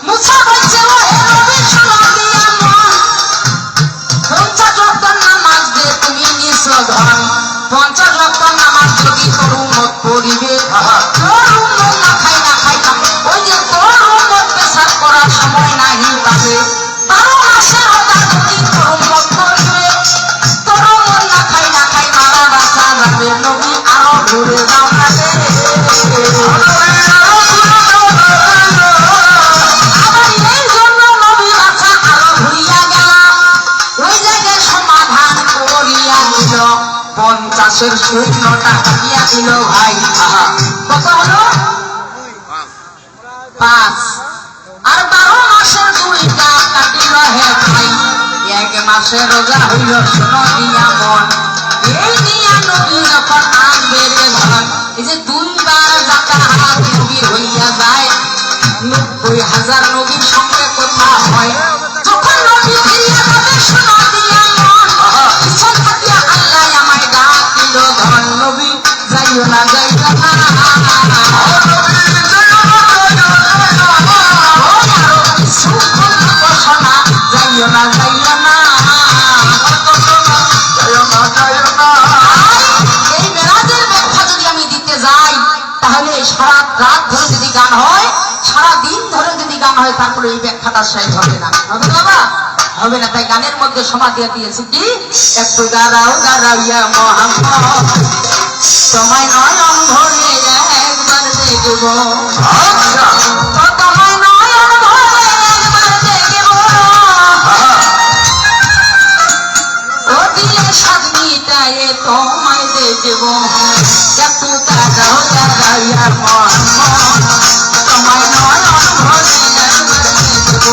S1: মুসা বলছে ও হে নবী শোনো দিয়া মন ৫০ ওয়াক্ত নামাজ যে তুমি নিছো ধন ৫০ ওয়াক্ত নামাজ যদি তোর উম্মত পড়িবে তোর উম্মত না খাই ওই যে তোর উম্মত পেশাব করার সময় নাহি পাবে ১২ ঘুরে যাও না রে আবার এই জন্য নবী বাছা আরো ঘুরিয়া গেল ওই জায়গায় সমাধান করিয়া দিল 50-এর শূন্যটা কাটিয়া দিল ভাই কত হলো 5 আর 12 মাসের 2টা কাটিল হে ভাই 1 মাসে রোজা হইল শোনো দিয়া মন এই নিয়া নবী যখন আনবে রে ধন এই যে 2 বার যাতায়াত নবীর হইয়া যায় 90,000 নবীর সঙ্গে কথা হয় যখন নবী ফিরিয়া যাবে শোনো দিয়া মন পিছন থাকিয়া আল্লাহ আমায় ডাক দিল ধন নবী যাইও না যাইও না যাইও না যাইও না এই মেরাজের ব্যাখ্যা যদি আমি দিতে যাই তাহলে সারা রাত ধরে যদি গান হয় সারা দিন ধরে যদি গান হয় তারপরে এই ব্যাখ্যাটা শেষ হবে না হবে বাবা হবে না তাই গানের মধ্যে সমাধি দিয়েছি কি একটু দাঁড়াও দাঁড়াইয়া মোহাম্মদ তোমায় নয়ন ভরে একবার দেখব তোমায় নয়ন ভরে একবার দেখব ও দিলে সাজনিটায় তোমায় দেখব একটু দাঁড়াও দাঁড়াইয়া মোহাম্মদ তোমায় নয়ন ভরে একবার দেখব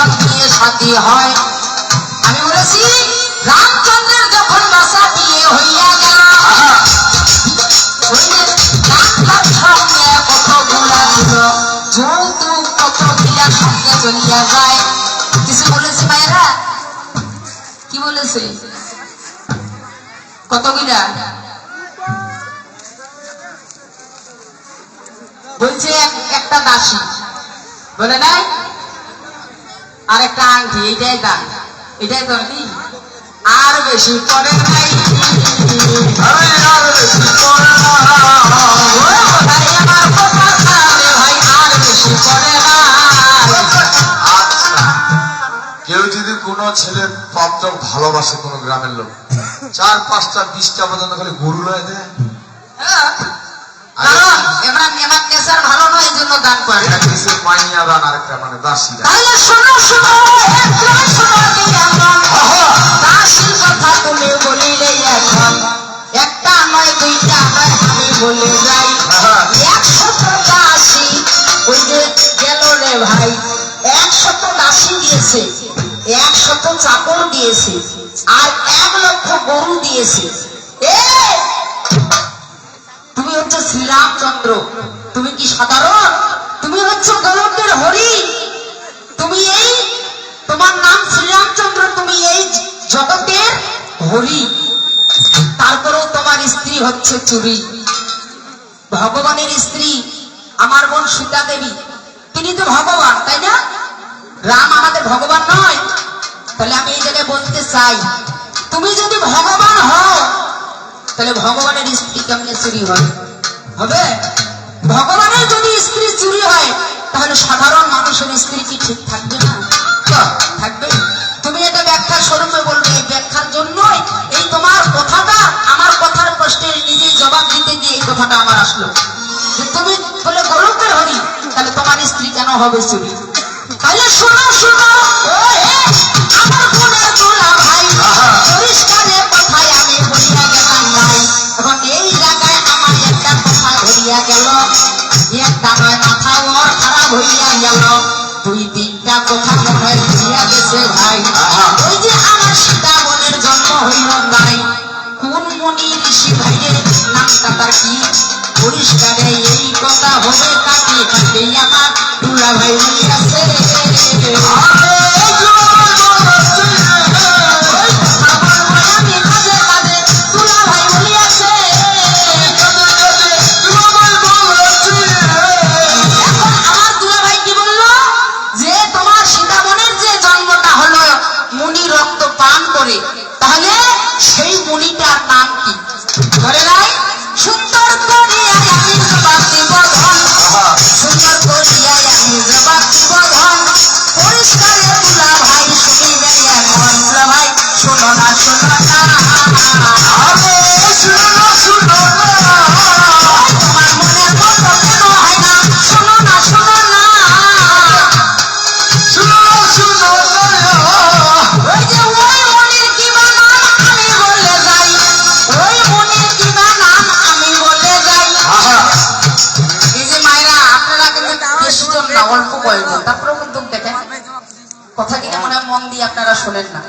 S1: যখন বিয়ে শাদী হয়, আমি বলেছি রামচন্দ্রের যখন বাসা বিয়ে হইয়া গেল, ওই যে ডাক্তার সঙ্গে কতগুলা দিল, যৌতুক কতগুলা সঙ্গে চলিয়া যায়। কিছু বলেছে মায়েরা? কি বলেছে? কতগুলা বলছে? একটা দাসী বলে নাই, আর একটা আংটি, এটাই দাম, এটাই তোর কি? আর বেশি পরে নাই,
S2: আর বেশি পড়ে না।
S1: ভাই আমার কথা কানে ভাই, আর বেশি পরে না।
S2: আচ্ছা, কেউ যদি কোনো ছেলের পাত্র ভালোবাসে, কোনো গ্রামের লোক 4-5টা 20টা পর্যন্ত খালি গরু লয়ে দেয়।
S1: কারণ এবার নেচার ভালো নয়, এই জন্য দান করে।
S2: এটা কিছু মাইয়া দান, আরেকটা মানে দাসী দান।
S1: তাহলে শোনো শোনো, একটু শোনো আমার দাসীর কথা তুমি বলিলে এখন, একটা নয় দুইটা নয় আমি বলে যাই, 100 দাসী ওই যে গেল রে ভাই, 100 দাসী দিয়েছে, 100 চাকর দিয়েছে, আর 1 লক্ষ গরু দিয়েছে। তুমি হচ্ছে শ্রীরামচন্দ্র, তুমি কি সাধারণ? তুমি হচ্ছে গোলকের হরি, তুমি এই তোমার নাম শ্রীরামচন্দ্র, তুমি এই জগতের হরি, তারপরেও তোমার স্ত্রী হচ্ছে চুরি। ভগবানের স্ত্রী আমার বোন সীতা দেবী, তিনি তো ভগবান, তাই না? রাম আমাদের ভগবান নয়? তাহলে আমি এই জায়গায় বলতে চাই, তুমি যদি ভগবান হও তাহলে ভগবানের স্ত্রী কেমনে চুরি হয়? হবে? ভগবানের যদি স্ত্রী চুরি হয়, তাহলে সাধারণ মানুষের স্ত্রী কি ঠিক থাকবে না? থাকবে। তুমি এটা ব্যাখ্যা স্বরূপে বলবে, এই ব্যাখ্যার জন্যই এই তোমার কথাটা, আমার কথার প্রশ্নের নিজে জবাব দিতে গিয়ে এই কথাটা আমার আসলো, যে তুমি বলে গোলকের হরি, তাহলে তোমার স্ত্রী কেন হবে চুরি? তাহলে শোনো শোনো, আমার বোনের তোলা ভাই, পরিষ্কারে কথায় আমি বলিয়া গেলাম ভাই। এখন এই জায়গায় আমার একটা কথা ধরিয়া গেল, একটা নয় মাথা ওর খারাপ হইয়া গেল, 2-3টা কথা মনে হইয়া গেছে ভাই। ওই যে আমার সীতা বোনের জন্ম হইল নাই, কোন মনি ঋষি ভাইয়ের নামটা তার কি? পরিষ্কারে এই কথা হবে কাকে কাকে আমার তুলা ভাই বলিয়াছে। আমি কাজে কাজে তুলা ভাই বলিয়াছে। এখন আমার তুলা ভাই কি বললো? যে তোমার সীতা বোনের যে জন্মটা হলো মুনি রক্ত পান করে, তাহলে সেই মুনিটার নাম কি? ধরে নাই? সুন্দর করিয়া আমি জবাব দিব ধন, সুন্দর করিয়া আমি জবাব দিব ধন। পরিষ্কারে তুলা ভাই শুনিবে এখন, তুলা ভাই শোনো না শোনো না, তোমার মনের মতো কেন হয় না? শোনো না শোনো না, ওই যে ওই মনির কি বা নাম আমি বলে যাই, ওই মনির কি বা নাম আমি বলে যাই। এই যে মায়েরা, আপনারা কিন্তু বেশি জন না, অল্প কয়েকজন, তারপরেও কিন্তু দেখেন কথা কি মনে মন দিয়ে আপনারা শোনেন না।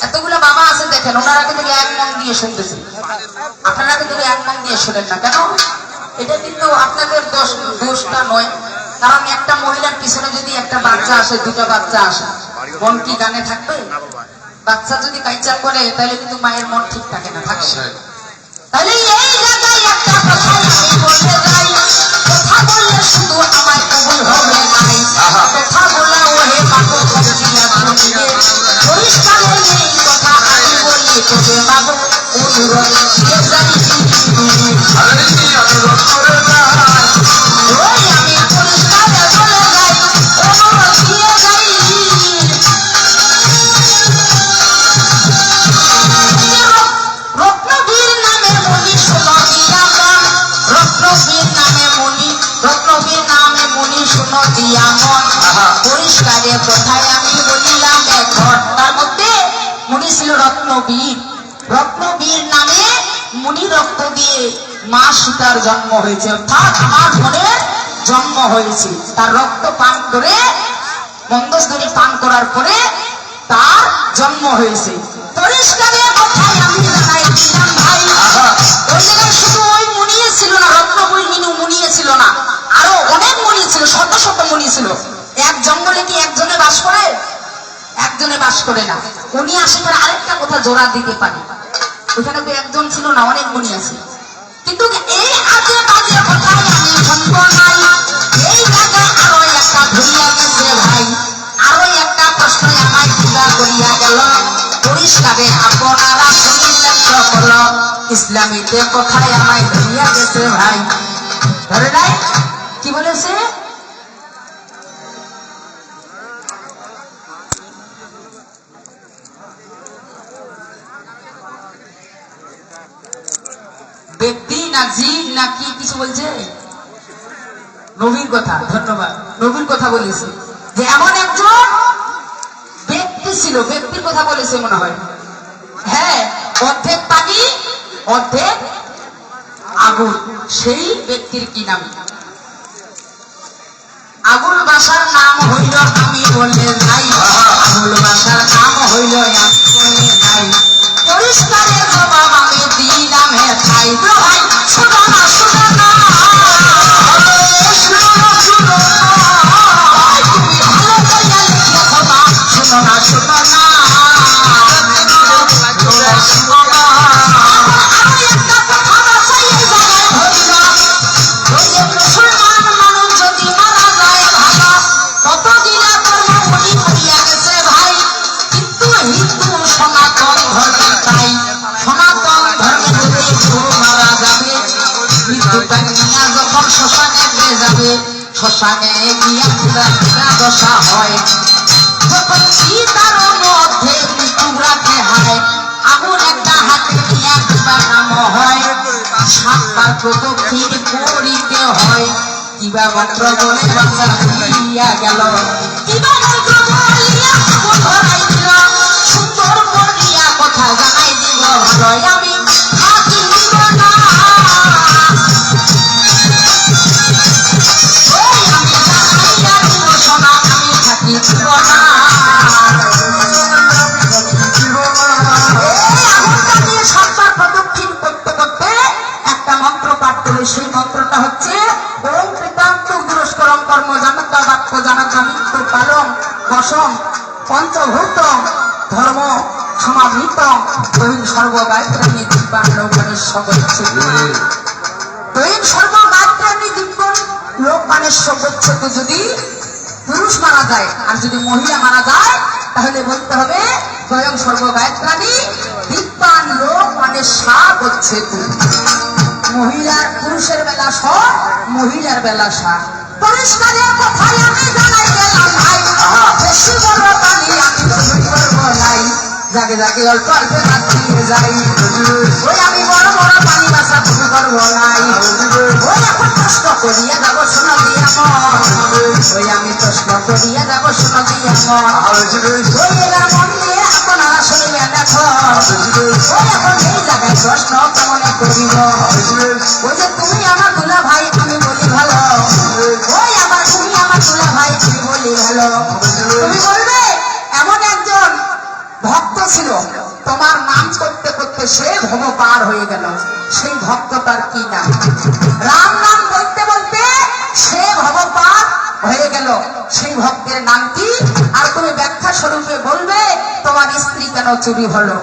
S1: এতগুলো বাবা আছে দেখেন, ওনারা কিন্তু 1 মন দিয়ে শুনতেছে, আপনারা কিন্তু 1 মন দিয়ে শোনেন না কেন? এটা কিন্তু আপনাদের দোষটা নয়, কারণ একটা মহিলার পিছনে যদি একটা বাচ্চা আসে, 2টা বাচ্চা আসে, মন কি গানে থাকবে? বাচ্চা যদি কাইচা করে, তাহলে কিন্তু মায়ের মন ঠিক থাকে না, থাকে। তাহলে এই জায়গায় একটা কথা আমি বলতে যাই, কথা বললে শুধু আমার কবুল হবে নাই, কথা বলে ওহে বাবু কবজিয়া শুনিয়ে, পরিষ্কার এই কথা আমি বলি তোকে বাবু অনুরোধ দিয়ে যাই। ওই আমি পরিষ্কারে বলে যাই, অনুরোধ দিয়ে যাই। রত্নবীর নামে মনি শোনো দিয়া মন, রত্নবীর নামে মনি, রত্নবীর নামে মনি শোনো দিয়া মন। পরিষ্কারে কোথায় আমি বলিলাম এখন, তার মধ্যে মনি ছিল রত্নবীর, রত্নবীর নামে মুনি রক্ত দিয়ে মা সীতার জন্ম হয়েছে, অর্থাৎ আমার বোনের জন্ম হয়েছে, তার রক্ত পান করে গন্ধস্থলী পান করার পরে তার জন্ম হয়েছে। পরিষ্কারে কথায় আমি জানাই দিলাম ভাই, ওই জায়গায় শুধু ওই মুনিয়ে ছিল না, রত্নপুরী মিনু মুনিয়ে ছিল না, আরো অনেক মুনি ছিল, শত শত মুনি ছিল। এক জঙ্গলে কি একজনে বাস করে? একজনে বাস করে না। উনি আসে পরে আরেকটা কথা জোড়া দিতে পারে, ওখানে তো একজন ছিল না, অনেক মুনি আছে। কিন্তু এই আজে বাজে কথায় আমি শুনব নাই। এই জায়গায় আরো একটা ধরিয়া গেছে ভাই, আরো একটা প্রশ্ন আমায় চিন্তা করিয়া গেল। পরিষ্কারে আপনারা শুনিলেন সকল, ইসলামীতে কথায় আমায় ধরিয়া গেছে ভাই। ধরে নাই? কি বলেছে? ব্যক্তি না জীব না কি কিছু বলছে? নবীর কথা। ধন্যবাদ, নবীর কথা বলেছে যে এমন একজন ব্যক্তি ছিল, ব্যক্তির কথা বলেছে মনে হয়। হ্যাঁ, অর্ধেক পানি অর্ধেক আগুন। সেই ব্যক্তির কি নাম? আগুন বাসার নাম হইল আমি বলে নাই, আগুন বাসার নাম হইল আমি বলে নাই। পরিষ্কারে জবাব আমি দিলাম হে ভাই। ভাই শুনো না, শুনো না, তুমি ভালো করিয়া লিখেছ না, শুনো না, শুনো না, আমি একটা কথা বাসাই এই জায়গায় ধরিলাম। ওই যে মুসলমান মানুষ যদি মারা যায় ভালো, ততদিনে কর্ম বলি করিয়া গেছে ভাই। কিন্তু হিন্দু সনাতন ধর্ম তাই, সনাতন ধর্মে যদি কেউ মারা যাবে, মৃত্যুটা নিয়ে যখন শ্মশানে যাবে, শ্মশানে গিয়া পুরা পুরা দশা হয়। যখন সীতার মধ্যে মৃত্যুরাকে হায়, আগুন একটা হাতে নিয়ে কিবা নাম হয়, সাতবার প্রদক্ষিণ করিতে হয়। কিবা মন্ত্র বলে বাচ্চা হইয়া গেল, কিবা মন্ত্র বলিয়া আগুন ধরাই দিল। সুন্দর করিয়া কথা জানাই দিব ভালো, আমি থাকি দিব না, ওই আমি জানাইয়া দিব সোনা, আমি থাকি দিব না। এই আগুনটা দিয়ে সাতবার প্রদক্ষিণ করতে করতে একটা মন্ত্র পাঠ করে, সেই মন্ত্রটা হচ্ছে ওম কৃতান্ত পুরস্করম কর্ম জানত বাক্য জানত মৃত্যু পালম বসম পঞ্চভূত ধর্ম সমাবৃত দৈন সর্বগায়ত্রী দিব্যান লোকানের সগচ্ছে, দৈন সর্বগায়ত্রী দিব্যান লোকানের সগচ্ছে। যদি পুরুষ মারা যায় আর যদি মহিলা মারা যায়, তাহলে বলতে হবে স্বয়ং সর্বগায়ত্রী দিব্যান লোক মানে সাপ হচ্ছে তুই। মহিলার পুরুষের বেলা সব, মহিলার বেলা সাপ। পরিষ্কারের কথাই আমি জানাই গেলাম ভাই, বেশি বড় পানি আমি তুমি করবো নাই, যাকে যাকে অল্প অল্প বাঁচিয়ে যাই। ওই আমি বড় বড় পানি বাসা তুমি করবো নাই, ওই এখন প্রশ্ন করিয়া যাব শোনো দিয়া মন, ওই আমি প্রশ্ন করিয়া যাব শোনো দিয়া মন। ওই এবার মন দিয়ে আপনারা শুনবেন এখন, ওই এখন এই জায়গায় প্রশ্ন কেমনে করিব। ওই যে তুমি আমার দুলা ভাই আমি বলি ভালো, ওই আবার তুমি আমার দুলা ভাই তুমি বলি ভালো। তুমি বলবে এমন একজন ভক্ত ছিল, তোমার নাম করতে করতে সে ভব পার হয়ে গেল, সেই ভক্তটার কি নাম? রাম নাম বলতে বলতে সে ভব পার হয়ে গেল, সেই ভক্তের নাম কি? আর তুমি ব্যাখ্যা স্বরূপে বলবে তোমার স্ত্রী কেন চুরি হলো।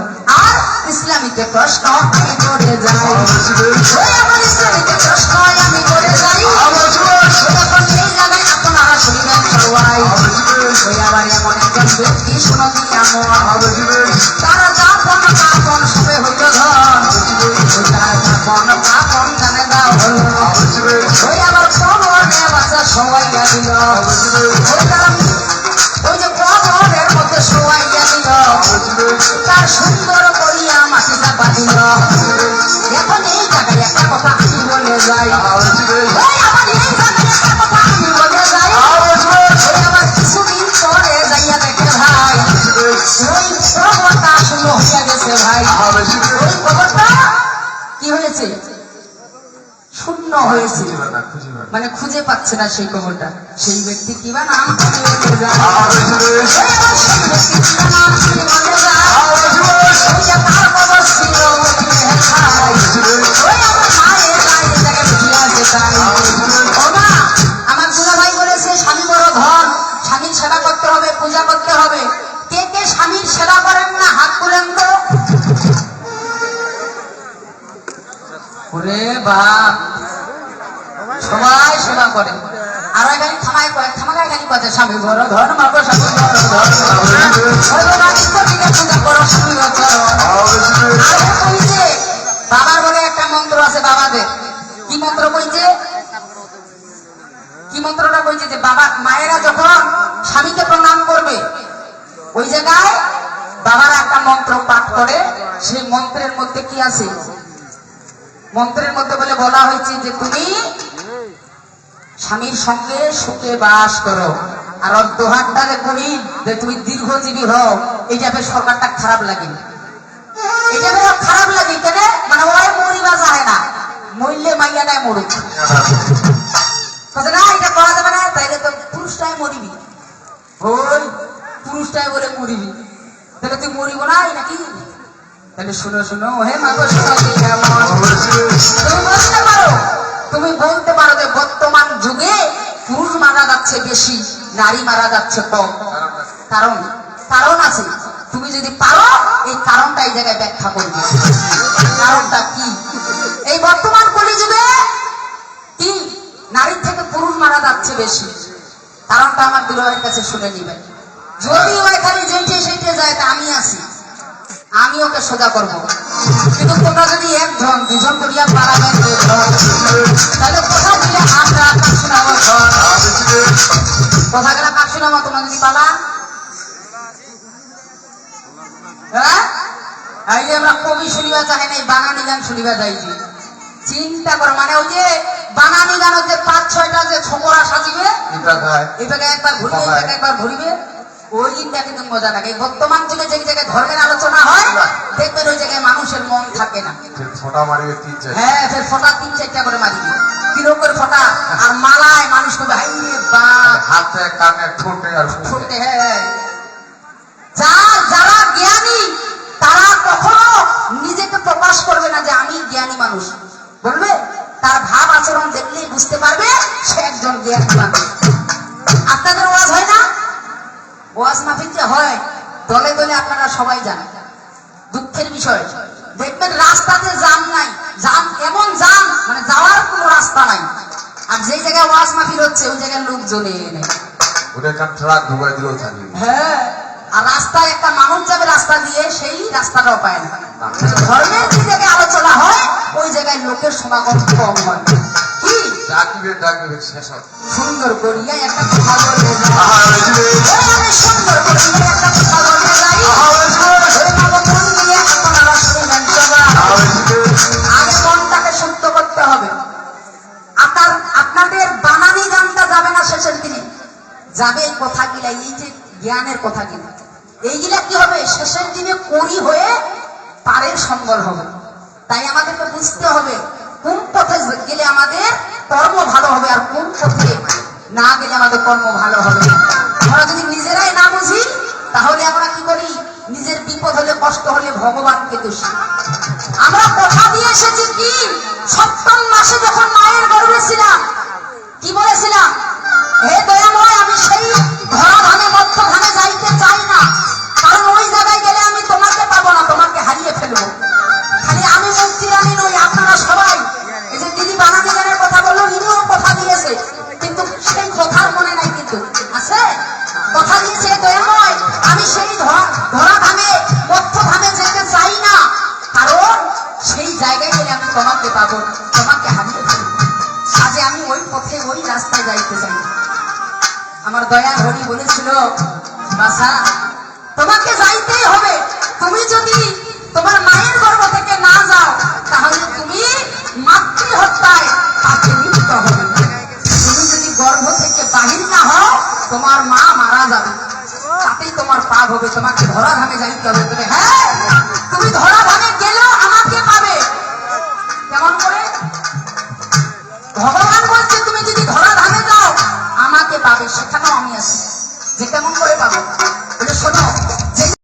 S1: আর ইসলামীতে প্রশ্ন আমি করে যাই, ওই আমার ইসলামীতে প্রশ্ন আমি করে যাই। এখন এই জায়গায় আপনারা শুনিবেন সবাই, ওই আবার এমন একজন ব্যক্তি শোনো দিয়া তারা যাপন কাপন সবে হইল ধন, তারা যাপন কাপন জানে দাও হলো। ওই আবার কবরে বাচ্চা সবাইয়া দিল, ওই তারা ওই যে কবরের মধ্যে সবাইয়া দিল, তার সুন্দর করিয়া মাটি চাপা দিল। এখন এই জায়গায় একটা কথা আমি বলে যাই, ওই আবার এই জায়গায় একটা কথা আমি বলে যাই। ওই আবার কিছুদিন পরে যাইয়া দেখে ভাই, ওই কবরটা শুরু হইয়া গেছে ভাই, ওই কবরটা কি হয়েছে? শূন্য শূন্য হয়েছে, মানে খুঁজে পাচ্ছে না সেই কবরটা, সেই ব্যক্তি কি বা নাম করে বলে যায়। সেই ব্যক্তি কি বা নাম করে বলে যায়। ওই যে তার কবর ছিল ওখানে, ওই আমার মায়ের গায়ে জায়গায় ঢুকিয়া যেতাই। ও মা, আমার দুলাভাই বলেছে স্বামী বড় ধন, স্বামীর সেবা করতে হবে, পূজা করতে হবে। কে কে স্বামীর সেবা করেন না হাত তুলেন তো। ওরে বাপ, সবাই সেবা করে। আর এখানে থামায় কয়, থামায় এখানে কথা স্বামী বড় ধন, মাগো স্বামী বড় ধন, ওই বাবা দিকে পূজা করো, স্বামী বড় ধন। আর কইছে বাবার বলে একটা মন্ত্র আছে বাবাদের। কি মন্ত্র কইছে? কি মন্ত্রটা কইছে? যে বাবা মায়েরা যখন স্বামীকে প্রণাম করবে, ওই জায়গায় বাবারা একটা মন্ত্র পাঠ করে। সেই মন্ত্রের মধ্যে কি আছে? মন্ত্রের মধ্যে বলে বলা হয়েছে যে তুমি স্বামীর সঙ্গে সুখে বাস করো। আর দোহানটারে করি যে তুমি দীর্ঘজীবী হও। এইটা বেশ সরকারটা খারাপ লাগে, এটা বেশ খারাপ লাগে। কেন? মানে ওই মরিবা যায় না, মরলে মাইয়া নাই মরুক। না এটা করা যাবে না, তাইলে তো পুরুষটাই মরিবি। ওই পুরুষটাই বলে মরিবি, তাহলে তুই মরিব না নাকি? তাহলে শুনো শুনো, হে মাগো শোনো, তুমি বলতে পারো, তুমি বলতে পারো যে বর্তমান যুগে পুরুষ মারা যাচ্ছে বেশি, নারী মারা যাচ্ছে কম। কারণ কারণ আছে। তুমি যদি পারো এই কারণটা এই জায়গায় ব্যাখ্যা করবে। কারণটা কি? এই বর্তমান কলিযুগে কি নারীর থেকে পুরুষ মারা যাচ্ছে বেশি, কারণটা আমার দুলাভাইয়ের কাছে শুনে নিবেন। যদি ওইখানে যেইটে সেইটে যায়, তা আমি আছি, আমি ওকে সোজা করবো। কিন্তু তোমরা যদি একজন দুজন করিয়া পারাবেন, তাহলে কোথা দিলে আমরা কাক শোনাবো, কোথা গেলে কাক শোনাবো? তোমরা যদি পালা, হ্যাঁ এই যে আমরা কবি শুনিবা চাই নাই, বানানি গান শুনিবা যাইছি। চিন্তা করো, মানে ওই যে বানানি গান যে ৫-৬টা যে ছোকরা সাজিবে, এটাকে একবার ঘুরিবে, এটাকে একবার ঘুরিবে, ওই দিনটা কিন্তু মজা লাগে। বর্তমান যুগে যে জায়গায় ধর্মের আলোচনা হয়, দেখবেন ওই জায়গায় মানুষের মন থাকে না। হ্যাঁ, ফের ফটা ৩-৪টা করে মারিবে, কিরো করে ফটা। আর মালায় মানুষ করবে হাতে কানে ঠোঁটে আর ঠোঁটে। হ্যাঁ, যারা জ্ঞানী তারা কখনো নিজেকে প্রকাশ করবে না যে আমি জ্ঞানী মানুষ, বলবে তার ভাব আচরণ দেখলেই বুঝতে পারবে সে একজন জ্ঞানী মানুষ। আপনাদের ওয়াজ হয় না? ওয়াজ মাহফিল যে হয় দলে দলে, আপনারা সবাই জানেন। দুঃখের বিষয়, দেখবেন রাস্তাতে জাম নাই, জাম এমন জাম মানে যাওয়ার কোনো রাস্তা নাই। আর যেই জায়গায় ওয়াজ মাহফিল হচ্ছে ওই জায়গায় লোক জ্বলে এনে, হ্যাঁ, আর রাস্তায় একটা মানুষ যাবে রাস্তা দিয়ে, সেই রাস্তাটাও পায় না। ধর্মের যে জায়গায় আলোচনা হয় ওই জায়গায় লোকের সমাগম কম হয়। কি সুন্দর করিয়া একটা কথা বলে যায়, সুন্দর করিয়া একটা কথা বলে যায়, আপনারা শুনবেন সবাই। আগে মনটাকে শুদ্ধ করতে হবে। আপনাদের বানানি গানটা যাবে না শেষের দিনে, যাবে কথাগুলা, এই যে জ্ঞানের কথাগুলা, এইগুলা কি হবে শেষের দিনে করি হয়ে পারের সম্বল হবে। তাই আমাদেরকে বুঝতে হবে কোন পথে গেলে আমাদের কর্ম ভালো হবে, আর কোন পথে না গেলে আমাদের কর্ম ভালো হবে। আমরা যদি নিজেরাই না বুঝি, তাহলে আমরা কি করি? নিজের বিপদ হলে, কষ্ট হলে ভগবানকে দোষী। আমরা কথা দিয়ে এসেছি কি, ৭ম মাসে যখন মায়ের গর্ভে ছিলাম, কি বলেছিলাম? হে দয়াময়, আমি সেই ধরা ধানে মধ্য ধানে যাইতে চাই না, কারণ ওই জায়গায় গেলে আমি তোমাকে পাবো না, তোমাকে হারিয়ে ফেলবো। খালি আমি মুক্তি রানী নই, আপনারা সবাই। এই যে দিদি বানানি গানের কথা বললো, ইনিও কথা দিয়েছে, কিন্তু সেই কথার মনে নাই, কিন্তু আছে কথা দিয়েছে। দয়াময়, আমি সেই ধরা ধামে মধ্য ধামে যেতে চাই না, কারণ সেই জায়গায় গেলে আমি তোমাকে পাবো, তোমাকে হারিয়ে ফেলবো। আজে আমি ওই পথে ওই রাস্তায় যাইতে চাই। আমার দয়া হরি বলেছিল, বাছা তোমাকে যাইতেই হবে। তুমি যদি তোমার মায়ের গর্ভ থেকে না যাও, তাহলে তুমি মাতৃহত্যায় পাপে লিপ্ত হবে। তুমি যদি গর্ভ থেকে বাহির না হও, তোমার মা মারা যাবে, তাতেই তোমার পাপ হবে। তোমাকে ধরা ধামে যাইতে হবে। তুমি হ্যাঁ, তুমি ধরা ধামে গেলেও আমাকে পাবে। কেমন করে? আমি আছি যে কেমন করে পাবো